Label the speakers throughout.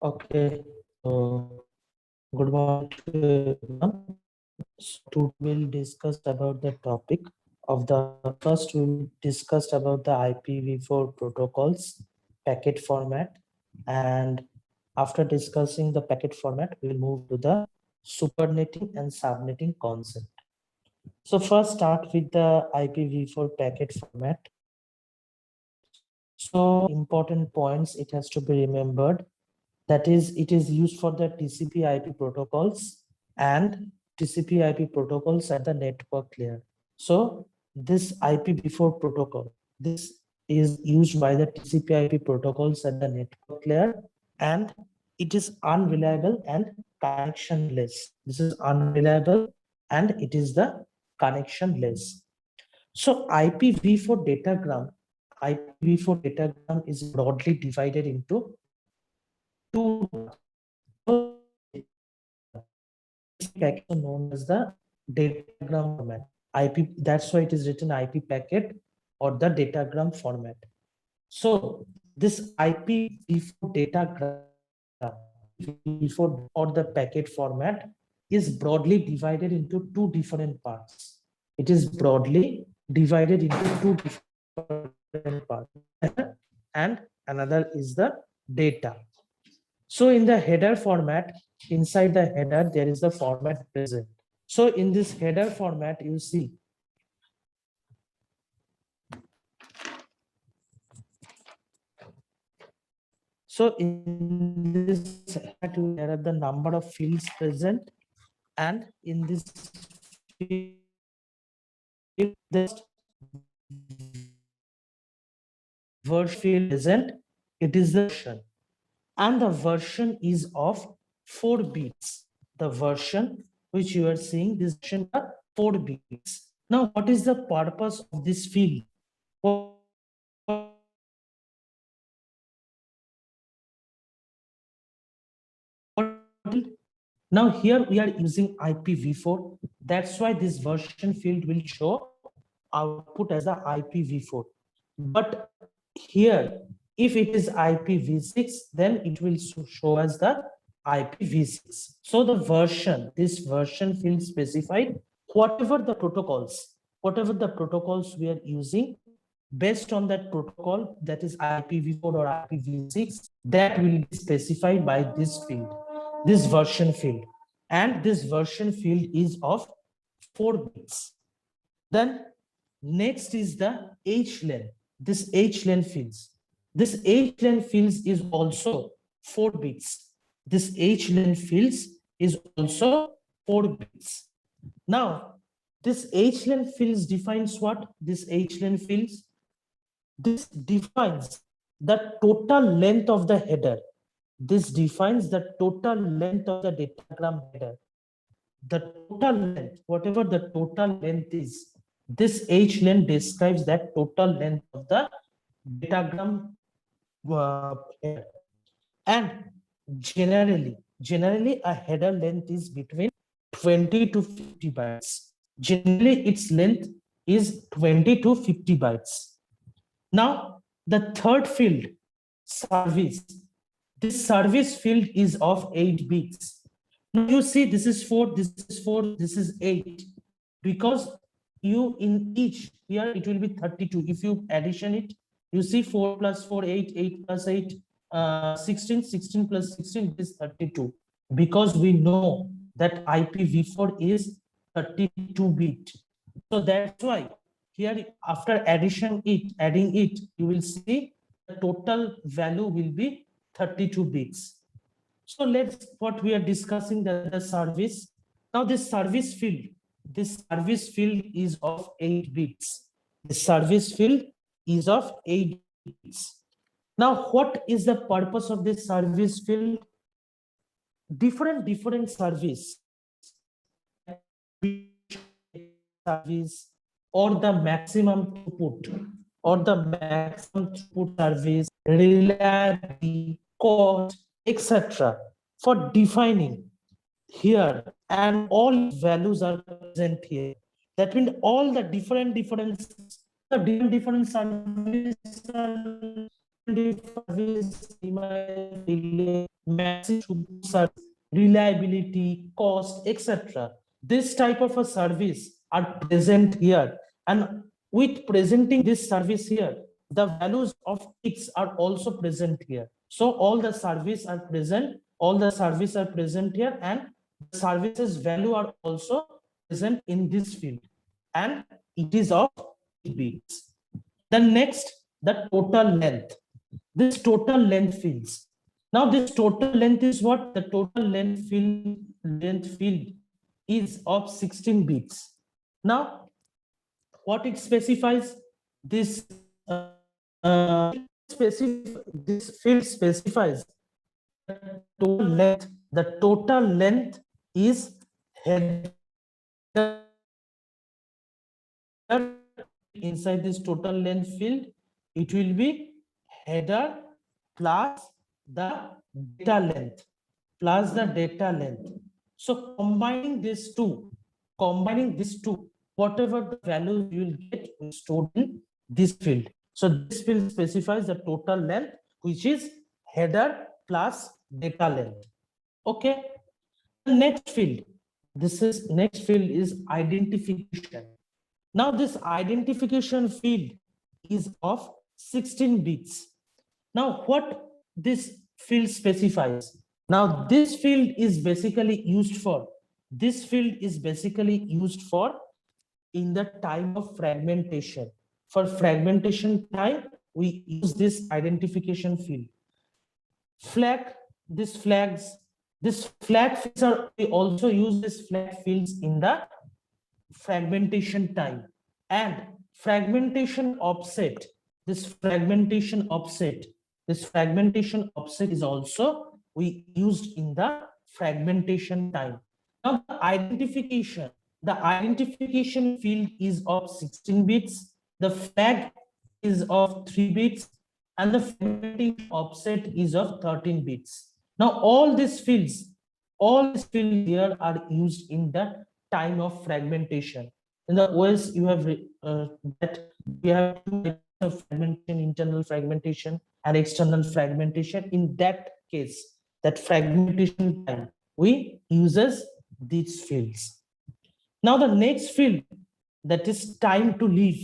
Speaker 1: Okay, so good morning to everyone. So today we'll discuss about the topic of the first we'll discuss about the IPv4 protocols packet format, and after discussing the packet format we'll move to the supernetting and subnetting concept. So first start with the IPv4 packet format. So important points it has to be remembered. That is, it is used for the TCP/IP protocols and TCP/IP protocols at the network layer. So this IPv4 protocol, this is used by the TCP/IP protocols at the network layer, and it is unreliable and connectionless. This is unreliable and it is the connectionless. So IPv4 datagram is broadly divided into two packet known as the datagram format. IP, that's why it is written IP packet or the datagram format. So this IPv4 datagram or the packet format is broadly divided into two different parts. It is broadly divided into two different parts, and another is the data. So in the header format, inside the header, there is the format present. So in this header format, you see so in this header, there are the number of fields present, and in this field, this version field present, it is the version, and the version is of 4 bits. The version which you are seeing, this version are 4 bits. Now, what is the purpose of this field? Now here we are using IPv4. That's why this version field will show output as the IPv4. But here, if it is IPv6, then it will show as the IPv6. So the version, this version field specified whatever the protocols we are using, based on that protocol, that is IPv4 or IPv6, that will be specified by this field, this version field. And this version field is of 4 bits. Then next is the HLAN, this HLAN fields. This HLAN fields is also 4 bits. This HLAN fields is also 4 bits. Now, this HLAN fields defines what? This HLAN fields, this defines the total length of the header. This defines the total length of the datagram header. The total length, whatever the total length is, this H length describes that total length of the datagram header. And generally a header length is between 20 to 50 bytes. Generally its length is 20 to 50 bytes. Now, the third field, service. This service field is of 8 bits. Now you see this is 4, this is 4, this is 8. Because you in each, here it will be 32. If you addition it, you see 4 plus 4, 8, 8 plus 8, 16, 16 plus 16 is 32. Because we know that IPv4 is 32 bit. So that's why here after adding it, you will see the total value will be 32 bits. So let's, what we are discussing, the service. Now this service field is of 8 bits. The service field is of 8 bits. Now what is the purpose of this service field? Different service or the maximum throughput service, reliability, cost, etc. for defining here, and all values are present here. That means all the different services are service, massive service, reliability, cost, etc. This type of a service are present here, and with presenting this service here, the values of X are also present here. So all the service are present, here, and the services value are also present in this field, and it is of 8 bits. The next, the total length. This total length fields. Now this total length is what? The total length field is of 16 bits. Now what it specifies? This this field specifies total length. The total length is header. Inside this total length field, it will be header plus the data length, So combining these two, whatever the value you will get stored in this field. So this field specifies the total length, which is header plus data length. Okay. The next field, next field is identification. Now this identification field is of 16 bits. Now what this field specifies? Now this field is basically used for, in the time of fragmentation. For fragmentation time, we use this identification field. This flag fields are, we also use this flag fields in the fragmentation time. And fragmentation offset, this fragmentation offset is also we used in the fragmentation time. Now the identification field is of 16 bits, the flag is of 3 bits, and the fragmentation offset is of 13 bits. Now all these fields here are used in the time of fragmentation. In the OS, you have that we have two types of fragmentation: internal fragmentation and external fragmentation. In that case, that fragmentation time, we uses these fields. Now the next field, that is time to live.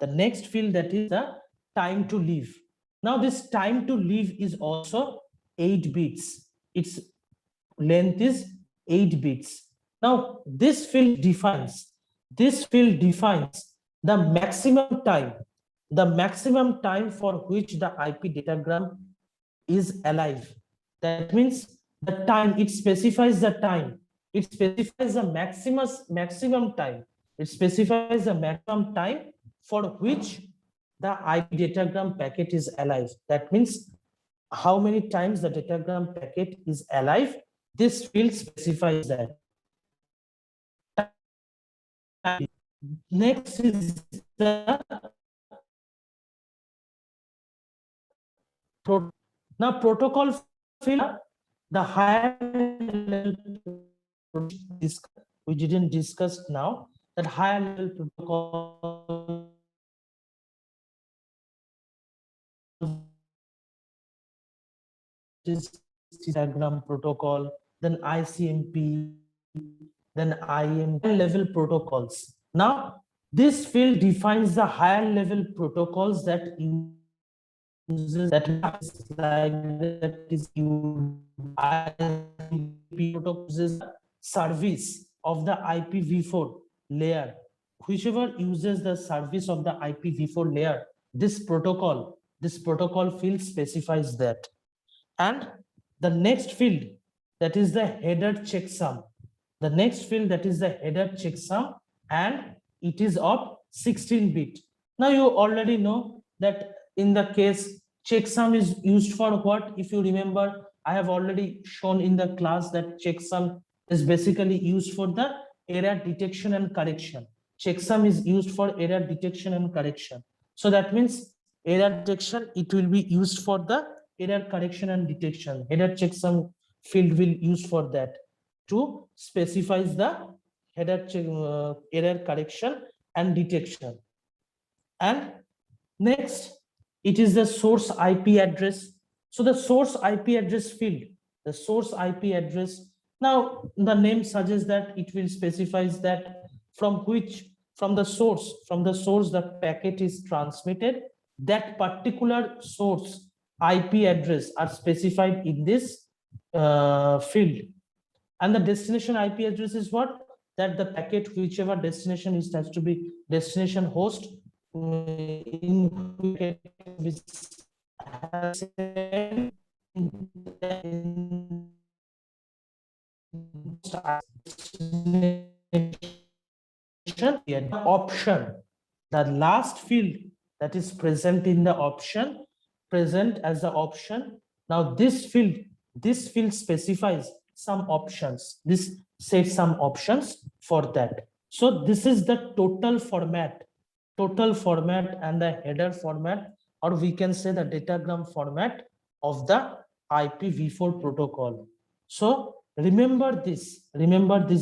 Speaker 1: The next field, that is the time to live. Now this time to live is also 8 bits. Its length is 8 bits. Now this field defines the maximum time for which the IP datagram is alive. That means the time, it specifies the time, it specifies the maximum time, for which the IP datagram packet is alive. That means how many times the datagram packet is alive. This field specifies that. Next is the now protocol field. The higher level we didn't discuss now, that higher level protocol diagram protocol, then ICMP, then IM level protocols. Now this field defines the higher level protocols that uses that is uses service of the IPv4 layer. Whichever uses the service of the IPv4 layer, this protocol field specifies that. And the next field, that is the header checksum. And it is of 16 bit. Now you already know that in the case checksum is used for what. If you remember, I have already shown in the class that checksum is basically used for the error detection and correction. Checksum is used for error detection and correction. So that means error detection, it will be used for the error correction and detection. Header checksum field will use for that to specify the error correction and detection. And next it is the source IP address. So the source IP address field, the source IP address. Now the name suggests that it will specifies that from the source the packet is transmitted. That particular source IP address are specified in this field, and the destination IP address is what? That the packet, whichever destination is, has to be destination host in which has option, the last field that is present in the option, present as the option. Now this field specifies some options. This sets some options for that. So this is the total format and the header format, or we can say the datagram format of the IPv4 protocol. So remember this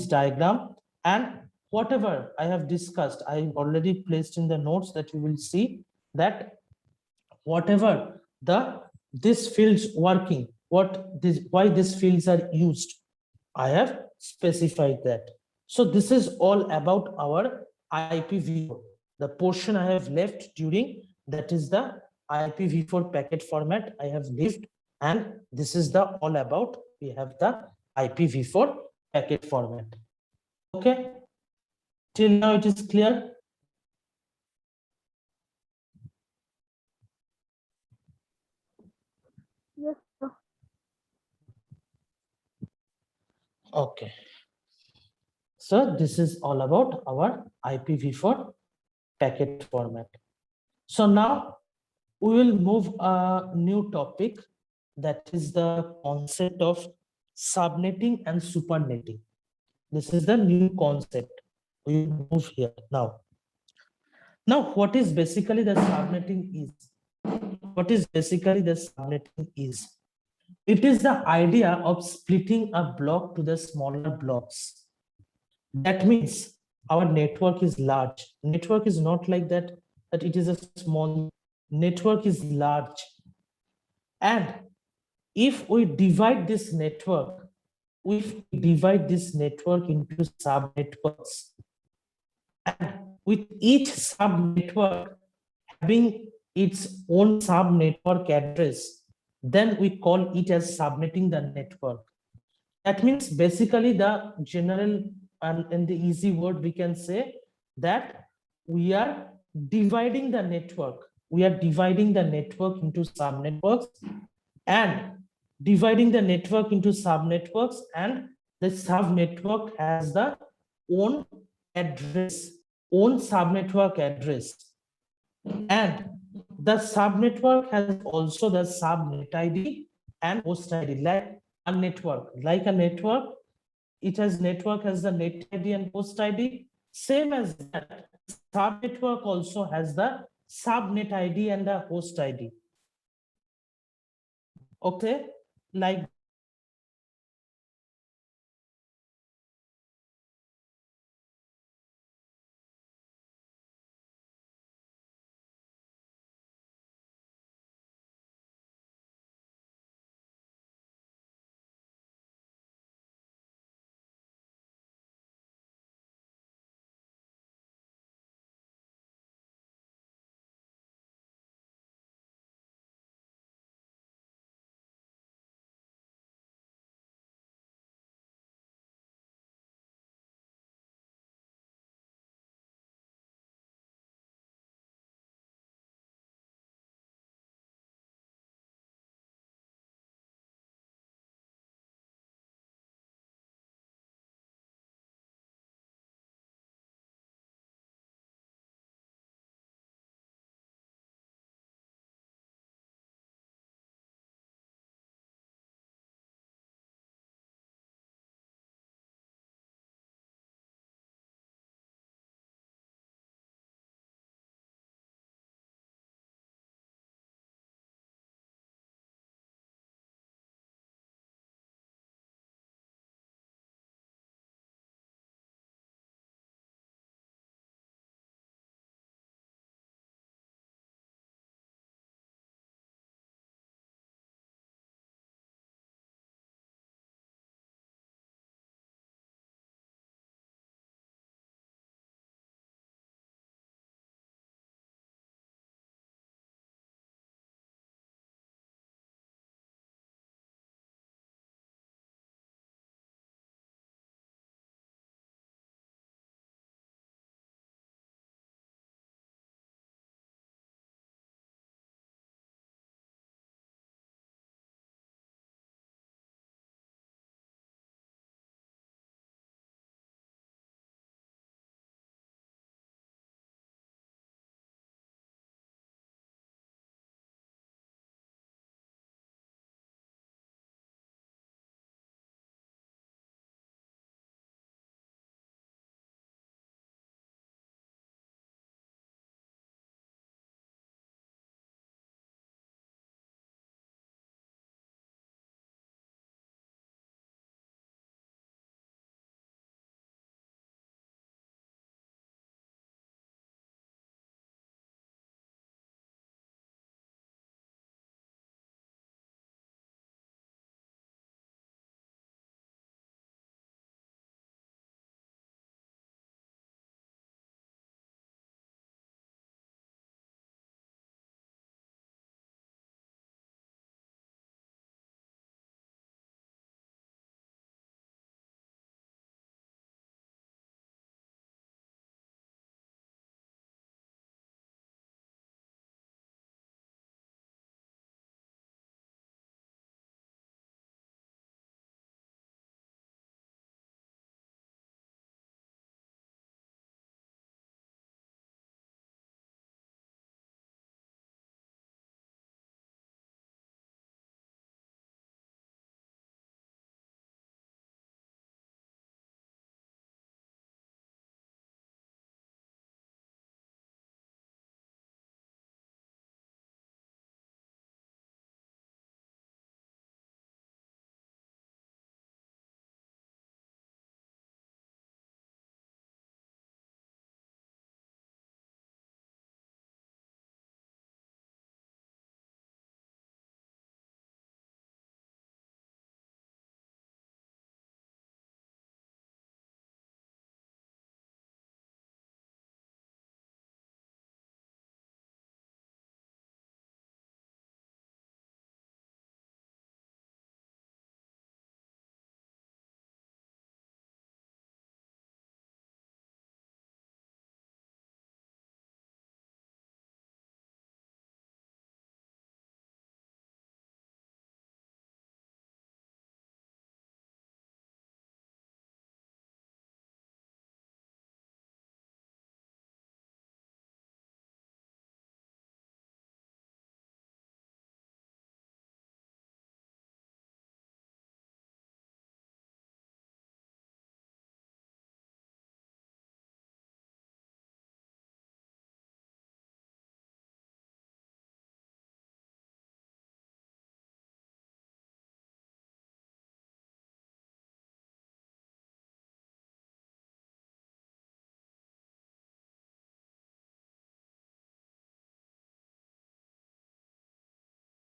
Speaker 1: diagram, and whatever I have discussed, I already placed in the notes that you will see that whatever this fields working, why these fields are used, I have specified that. So this is all about our IPv4. The portion I have left during, that is the IPv4 packet format I have left, and this is the all about, we have the IPv4 packet format. Okay, till now it is clear.
Speaker 2: Yes, sir.
Speaker 1: Okay, so this is all about our IPv4 packet format. So now we will move a new topic, that is the concept of subnetting and supernetting. This is the new concept. We will move here now. Now, what is basically the subnetting is? What is basically the subnetting is? It is the idea of splitting a block to the smaller blocks. That means our network is large. Network is not like that, that it is a small. Network is large. And if we divide this network, into subnetworks, and with each subnetwork having its own subnetwork address, then we call it as subnetting the network. That means basically the general and in the easy word we can say that we are dividing the network. We are dividing the network into subnetworks, and dividing the network into subnetworks, and the subnetwork has the own address, own subnetwork address, and the subnetwork has also the subnet ID and host ID. Like a network, it has network has the net ID and host ID. Same as that, subnetwork also has the subnet ID and the host ID. Okay, like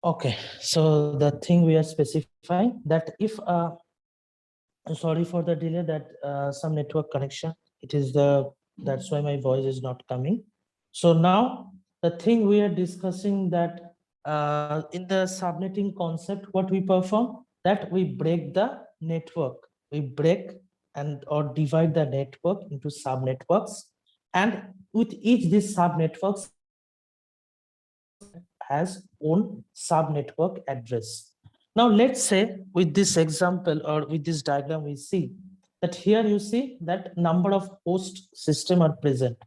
Speaker 1: Okay, so the thing we are specifying that if sorry for the delay, that some network connection, it is the, that's why my voice is not coming. So now the thing we are discussing that in the subnetting concept, what we perform, that we break the network, we break and or divide the network into subnetworks, and with each these subnetworks has own subnetwork address. Now let's say with this example or with this diagram, we see that here you see that number of host system are present.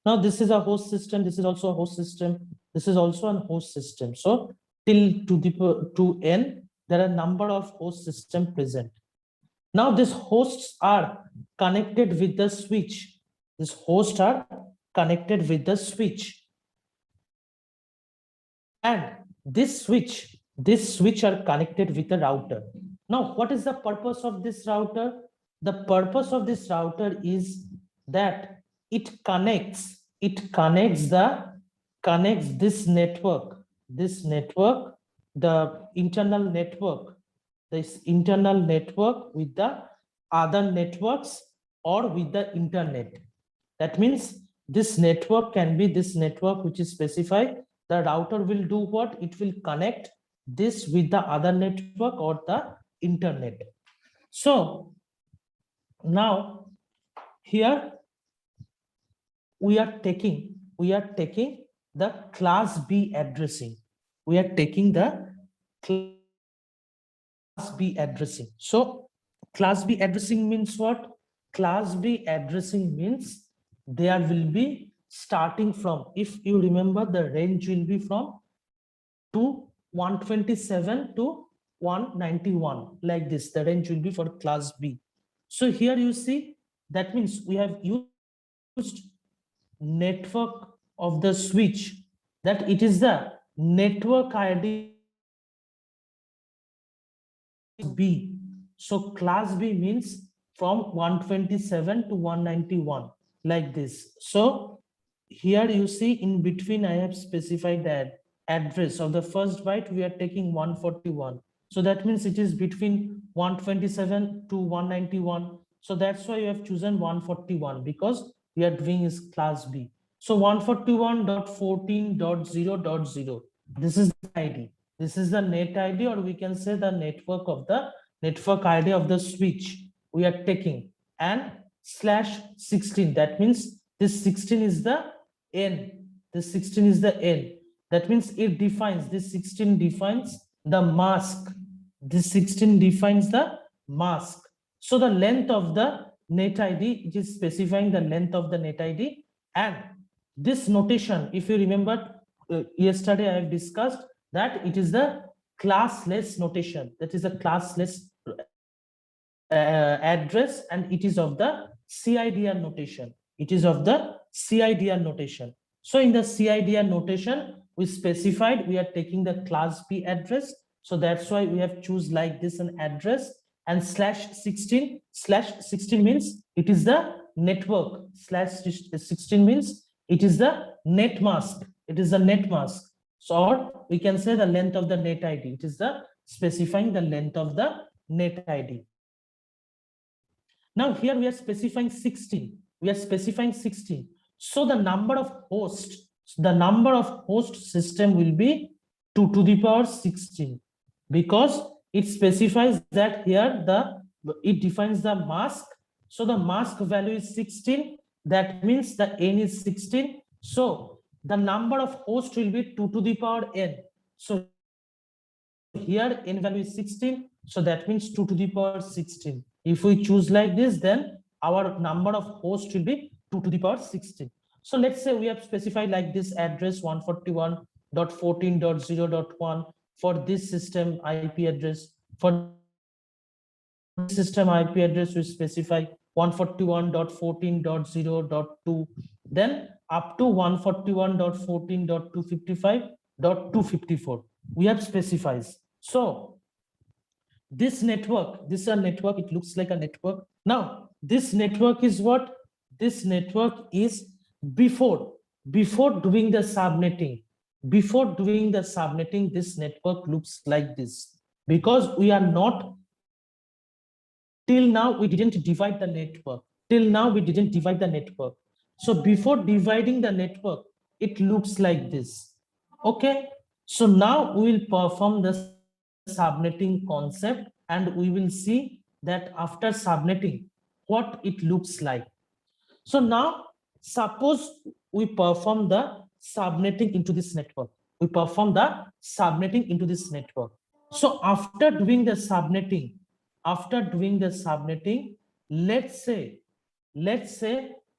Speaker 1: Now this is a host system, this is also a host system, this is also a host system. So till to n, there are number of host system present. Now these hosts are connected with the switch. These hosts are connected with the switch. And this switch are connected with a router. Now, what is the purpose of this router? The purpose of this router is that connects this network, the internal network with the other networks or with the internet. That means this network can be this network which is specified. The router will do what? It will connect this with the other network or the internet. So now here we are taking the class B addressing. We are taking the class B addressing. So class B addressing means what? Class B addressing means there will be starting from, if you remember, the range will be from 127 to 191, like this. The range will be for class B. So here you see, that means we have used network of the switch, that it is the network ID B. So class B means from 127 to 191, like this. So here you see in between I have specified that address of the first byte we are taking 141. So that means it is between 127 to 191. So that's why you have chosen 141, because we are doing is class B. So 141.14.0.0, this is the ID. This is the net ID, or we can say the network ID of the switch we are taking, and /16. That means this 16 is the n. This 16 is the n. That means it defines, this 16 defines the mask. This 16 defines the mask. So the length of the net ID, it is specifying the length of the net ID. And this notation, if you remember, yesterday I have discussed that it is the classless notation. That is a classless address, and it is of the CIDR notation. It is of the CIDR notation. So in the CIDR notation, we specified we are taking the class B address. So that's why we have choose like this an address, and /16 means it is the network. /16 means it is the net mask. It is the net mask. So or we can say the length of the net ID. It is the specifying the length of the net ID. Now here we are specifying 16. We are specifying 16. So the number of hosts system will be 2 to the power 16, because it specifies that here it defines the mask. So the mask value is 16. That means the n is 16. So the number of hosts will be 2 to the power n. So here n value is 16. So that means 2 to the power 16. If we choose like this, then our number of hosts will be 2 to the power 16. So let's say we have specified like this address 141.14.0.1 for this system IP address. For system IP address, we specify 141.14.0.2, then up to 141.14.255.254 we have specified. So this network, this is a network, it looks like a network. Now this network is what? This network is before doing the subnetting, before doing the subnetting, this network looks like this, because we are not, till now we didn't divide the network. Till now we didn't divide the network. So before dividing the network, it looks like this. Okay. So now we will perform the subnetting concept, and we will see that after subnetting, what it looks like. So now, suppose we perform the subnetting into this network. We perform the subnetting into this network. So after doing the subnetting, let's say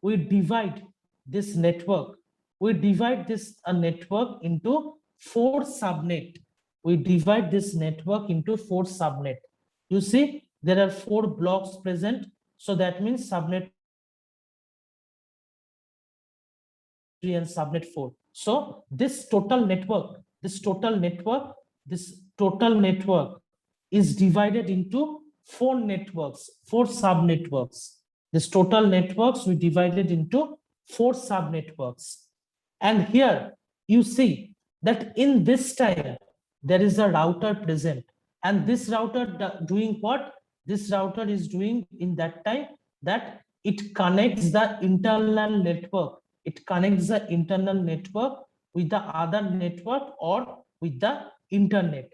Speaker 1: we divide this network. We divide this network into 4 subnet. We divide this network into 4 subnet. You see, there are 4 blocks present. So that means subnet 3 and subnet 4. So this total network is divided into 4 networks, 4 subnetworks. This total networks we divided into 4 subnetworks. And here you see that in this time there is a router present, and this router doing what? This router is doing in that time that it connects the internal network. It connects the internal network with the other network or with the internet.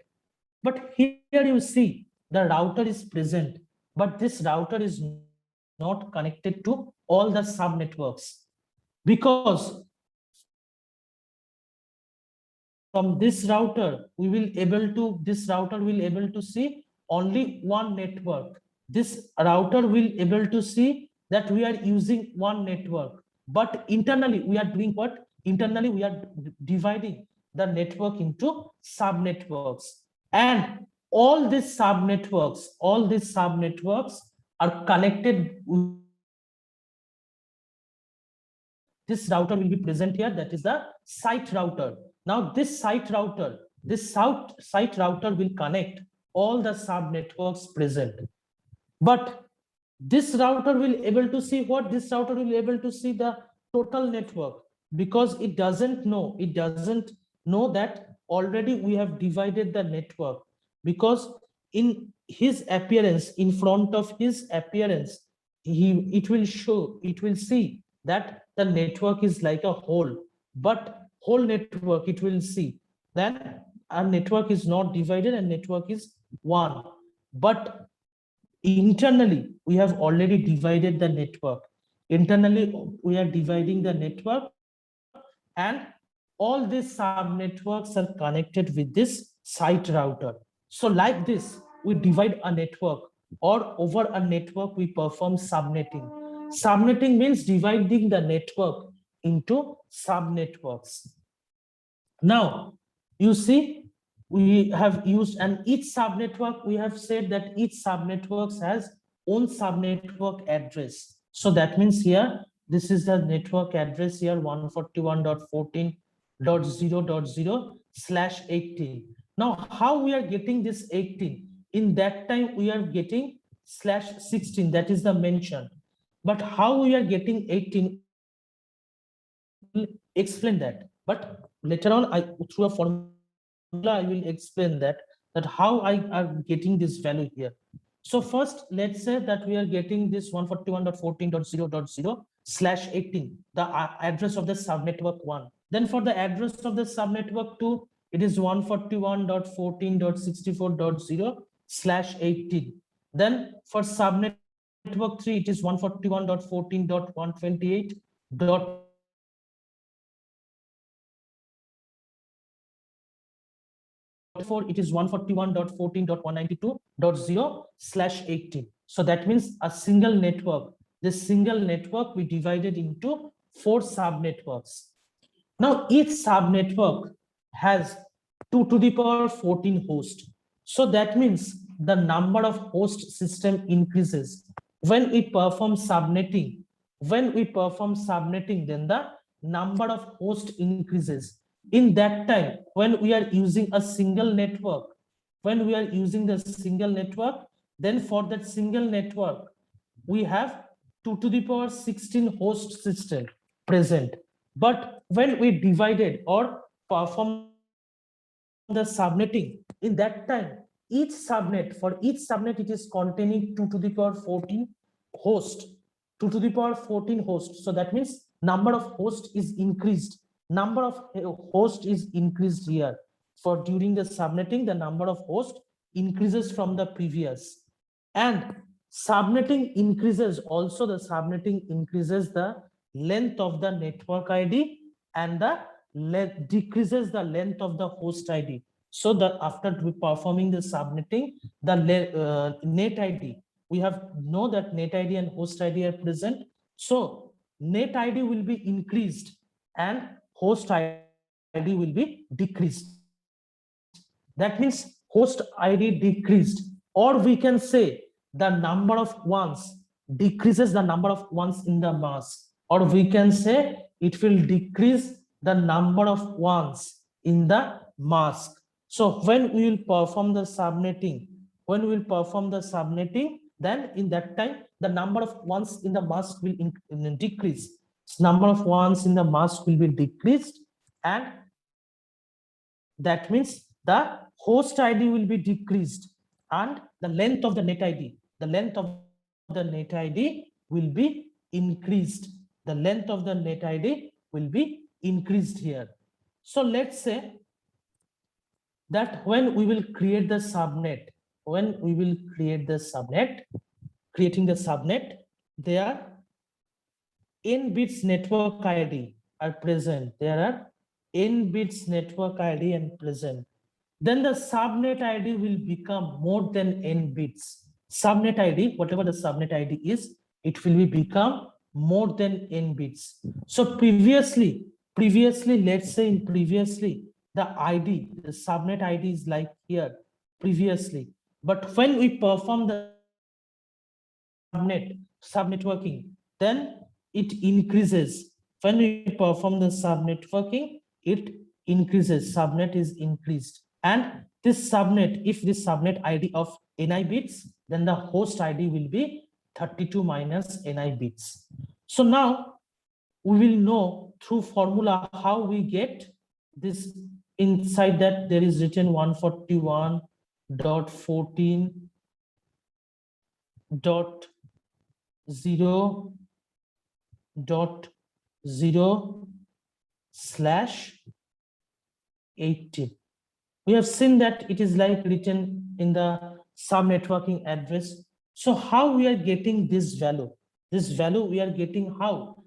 Speaker 1: But here you see the router is present, but this router is not connected to all the subnetworks, because from this router this router will able to see only one network. This router will able to see that we are using one network, but internally we are doing what? Internally we are dividing the network into subnetworks, and all these subnetworks are connected with this router will be present here, that is the site router. Now this site router will connect all the subnetworks present. But this router will able to see what? This router will able to see the total network, because it doesn't know that already we have divided the network, because in his appearance, in front of his appearance, it will see that the network is like a whole, but whole network it will see then our network is not divided and network is one. But internally we have already divided the network. Internally we are dividing the network, and all these subnetworks are connected with this site router. So like this we divide a network, or over a network we perform subnetting. Subnetting means dividing the network into subnetworks. Now, you see, we have used, and each subnetwork, we have said that each subnetwork has own subnetwork address. So that means here, this is the network address here, 141.14.0.0/18. Now, how we are getting this 18? In that time, we are getting /16, that is the mention. But how we are getting 18, we will explain that. But later on, through a formula, I will explain that how I am getting this value here. So first, let's say that we are getting this 141.14.0.0/18, the address of the subnetwork 1. Then for the address of the subnetwork 2, it is 141.14.64.0/18. Then for subnetwork 3, it is 141.14.128.4, it is 141.14.192.0/18. So that means a single network. This single network we divided into 4 subnetworks. Now each subnetwork has 2 to the power 14 hosts. So that means the number of host system increases. When we perform subnetting, then the number of host increases. In that time, when we are using a single network, then for that single network, we have 2 to the power 16 host system present. But when we divided, or perform the subnetting, in that time, each subnet, for each subnet, it is containing 2 to the power 14 host, 2 to the power 14 host. So that means number of host is increased. Number of host is increased here. For during the subnetting, the number of host increases from the previous. And subnetting increases, also the subnetting increases the length of the network ID and the decreases the length of the host ID. So that after performing the subnetting, the net ID, we have know that net ID and host ID are present. So net ID will be increased and host ID will be decreased. That means host ID decreased, or we can say the number of ones decreases the number of ones in the mask, or we can say it will decrease the number of ones in the mask. So when we will perform the subnetting, then in that time the number of ones in the mask will decrease. Number of ones in the mask will be decreased, and that means the host ID will be decreased, and the length of the net ID, will be increased. The length of the net ID will be increased here. So let's say that when we will create the subnet, creating the subnet, there n bits network ID are present. There are n bits network ID and present. Then the subnet ID will become more than n bits. Subnet ID, whatever the subnet ID is, it will become more than n bits. So previously, let's say the ID, the subnet ID is like here previously. But when we perform the subnetworking, then it increases. When we perform the subnetworking, it increases. Subnet is increased. And this subnet, if this subnet ID of ni bits, then the host ID will be 32 minus ni bits. So now we will know through formula how we get this. Inside that there is written 141.0.0/18. We have seen that it is like written in the subnetworking address. So how we are getting this value? This value we are getting how?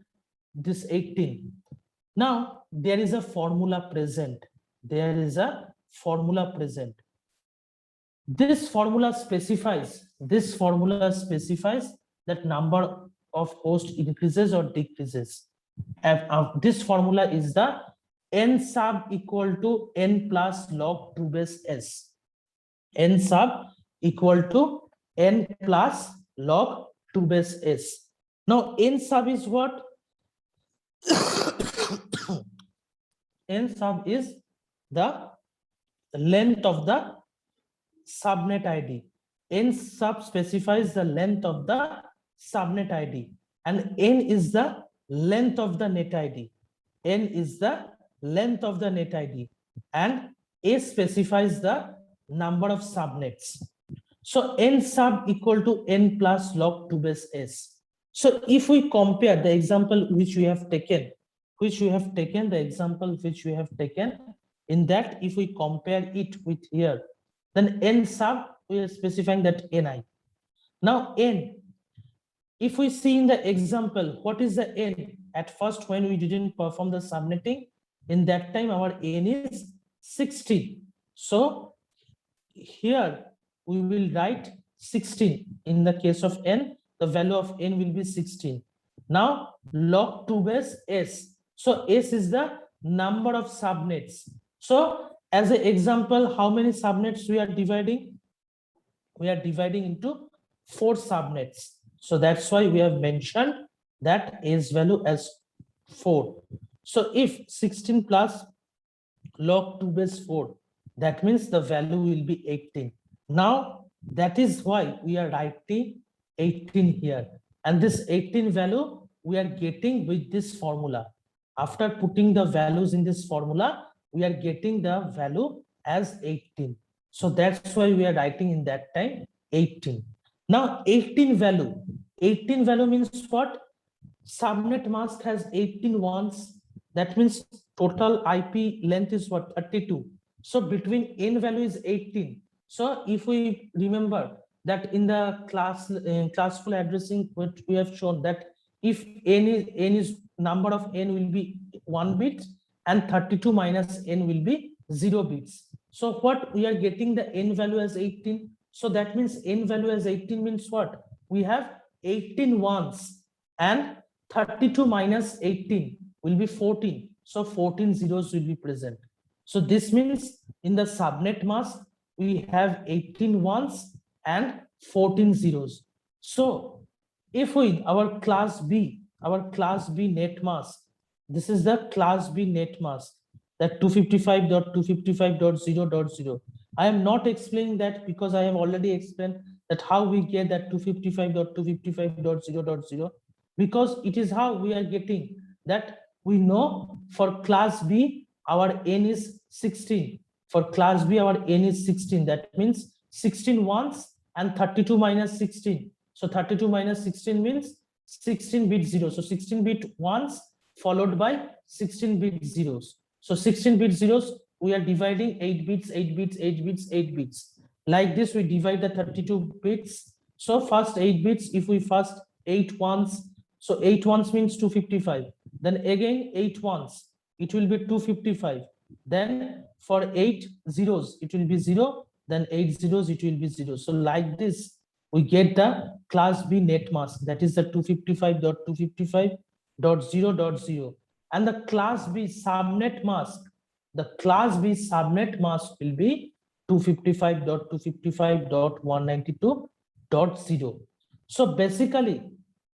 Speaker 1: This 18. Now there is a formula present. This formula specifies that number of host increases or decreases. This formula is the n sub equal to n plus log 2 base s. N sub equal to n plus log 2 base s. Now n sub is what? N sub is the length of the subnet ID. N sub specifies the length of the subnet ID, and n is the length of the net ID. N is the length of the net ID, and S specifies the number of subnets. So n sub equal to n plus log 2 base s. So if we compare the example which we have taken, in that if we compare it with here, then n sub, we are specifying that ni. Now n, if we see in the example, what is the n? At first, when we didn't perform the subnetting, in that time our n is 16. So here we will write 16. In the case of n, the value of n will be 16. Now log 2 base s. So s is the number of subnets. So as an example, how many subnets we are dividing? We are dividing into 4 subnets. So that's why we have mentioned that s value as 4. So if 16 plus log 2 base 4, that means the value will be 18. Now that is why we are writing 18 here, and this 18 value we are getting with this formula. After putting the values in this formula, we are getting the value as 18. So that's why we are writing in that time 18. Now 18 value means what? Subnet mask has 18 ones. That means total IP length is what? 32. So between n value is 18. So if we remember that in the classful addressing, which we have shown that if n is number of n will be 1 bit and 32 minus n will be 0 bits. So what we are getting the n value as 18. So that means n value as 18 means what? We have 18 ones and 32 minus 18 will be 14. So 14 zeros will be present. So this means in the subnet mask, we have 18 ones and 14 zeros. So if we, our class B net mask, this is the class B net mask, that 255.255.0.0. I am not explaining that because I have already explained that how we get that 255.255.0.0, because it is how we are getting that. We know for class B our n is 16. For class B our n is 16. That means 16 ones and 32 minus 16. So 32 minus 16 means 16 bit zeros. So 16 bit ones followed by 16 bit zeros. So 16 bit zeros, we are dividing 8 bits, 8 bits, 8 bits, 8 bits. Like this, we divide the 32 bits. So first 8 bits, if we first 8 ones, so 8 ones means 255. Then again 8 ones, it will be 255. Then for 8 zeros, it will be 0. Then 8 zeros, it will be 0. So like this, we get the class B net mask, that is the 255.255.0.0. And the class B subnet mask, will be 255.255.192.0. So basically,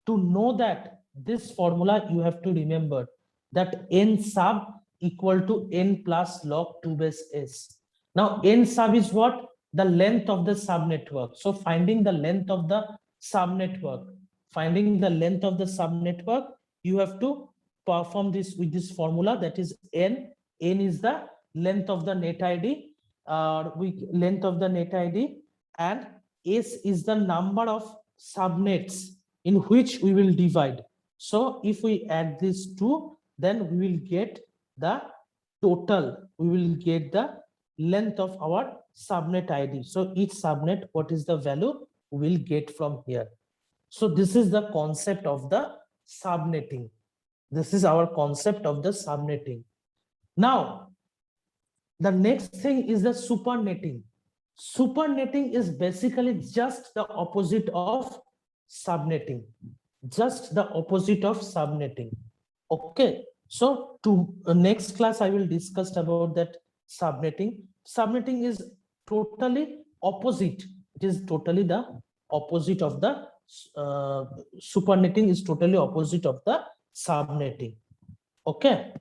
Speaker 1: to know that this formula, you have to remember that n sub equal to n plus log 2 base s. Now n sub is what? The length of the subnetwork. So finding the length of the subnetwork, you have to perform this with this formula, that is n. N is the length of the net ID, and s is the number of subnets in which we will divide. So if we add these two, then we will get the total, we will get the length of our subnet ID. So each subnet, what is the value we will get from here. So this is the concept of the subnetting. This is our concept of the subnetting. Now, the next thing is the supernetting. Supernetting is basically just the opposite of subnetting. Just the opposite of subnetting. Okay. So to next class, I will discuss about that subnetting. Subnetting is totally opposite. It is totally the opposite of the supernetting is totally opposite of the subnetting. Okay.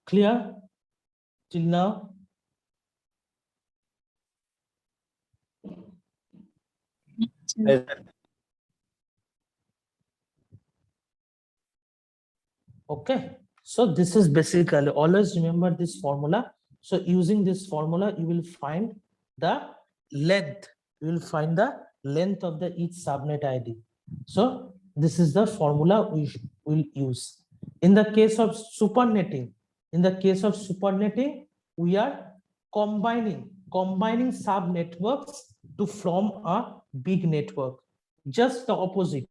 Speaker 1: Clear till now?
Speaker 2: Yes.
Speaker 1: Okay, so this is basically, always remember this formula. So using this formula, you will find the length. You will find the length of the each subnet ID. So this is the formula we will use. In the case of supernetting, we are combining sub networks to form a big network. Just the opposite.